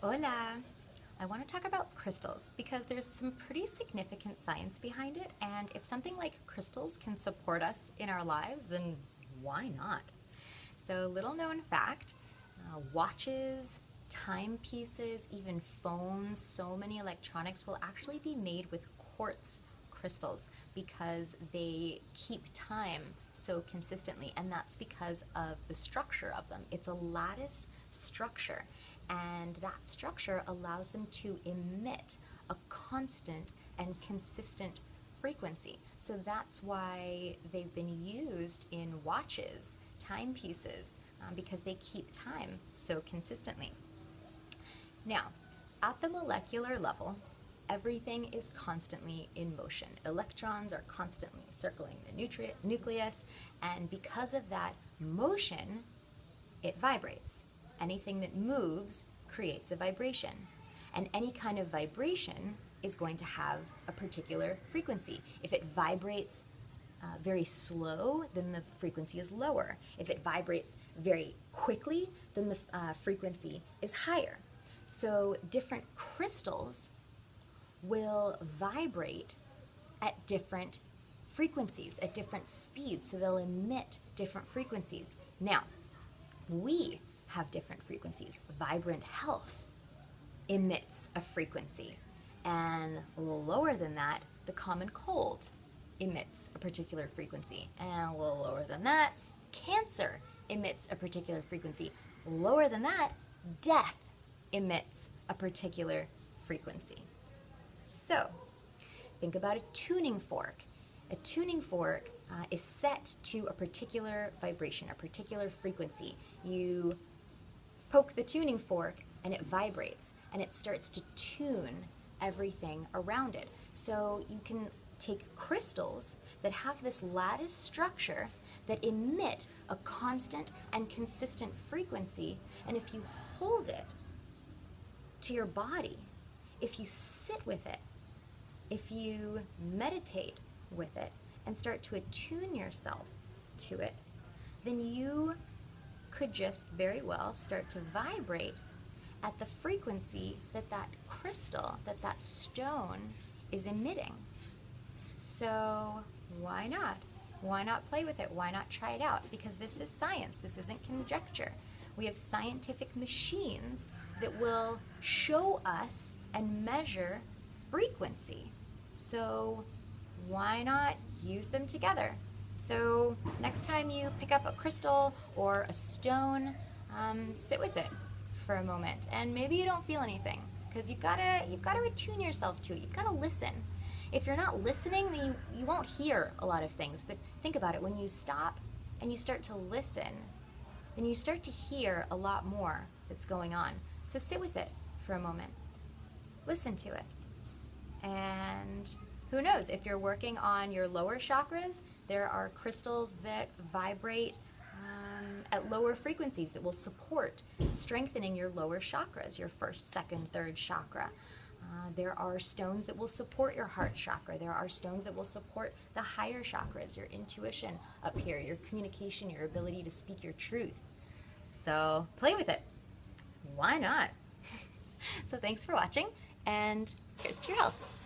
Hola! I want to talk about crystals because there's some pretty significant science behind it, and if something like crystals can support us in our lives, then why not? So, little known fact, watches, timepieces, even phones, so many electronics will actually be made with quartz crystals because they keep time so consistently, and that's because of the structure of them. It's a lattice structure, and that structure allows them to emit a constant and consistent frequency. So that's why they've been used in watches, timepieces, because they keep time so consistently. Now, at the molecular level, everything is constantly in motion. Electrons are constantly circling the nucleus, and because of that motion, it vibrates. Anything that moves creates a vibration, and any kind of vibration is going to have a particular frequency. If it vibrates very slow, then the frequency is lower. If it vibrates very quickly, then the frequency is higher. So different crystals will vibrate at different frequencies, at different speeds, so they'll emit different frequencies. Now, we have different frequencies. Vibrant health emits a frequency, and a little lower than that, the common cold emits a particular frequency, and a little lower than that, cancer emits a particular frequency. Lower than that, death emits a particular frequency. So, think about a tuning fork. A tuning fork is set to a particular vibration, a particular frequency. You poke the tuning fork and it vibrates and it starts to tune everything around it. So you can take crystals that have this lattice structure that emit a constant and consistent frequency, and if you hold it to your body, if you sit with it, if you meditate with it and start to attune yourself to it, then you could just very well start to vibrate at the frequency that that crystal, that stone is emitting. So why not? Why not play with it? Why not try it out? Because this is science. This isn't conjecture. We have scientific machines that will show us and measure frequency. So why not use them together? So next time you pick up a crystal or a stone, sit with it for a moment, and maybe you don't feel anything because you've got to attune yourself to it. You've got to listen. If you're not listening, then you won't hear a lot of things. But think about it: when you stop and you start to listen, then you start to hear a lot more that's going on. So sit with it for a moment, listen to it, and who knows, if you're working on your lower chakras, there are crystals that vibrate at lower frequencies that will support strengthening your lower chakras, your first, second, third chakra. There are stones that will support your heart chakra. There are stones that will support the higher chakras, your intuition up here, your communication, your ability to speak your truth. So play with it. Why not? So thanks for watching, and here's to your health.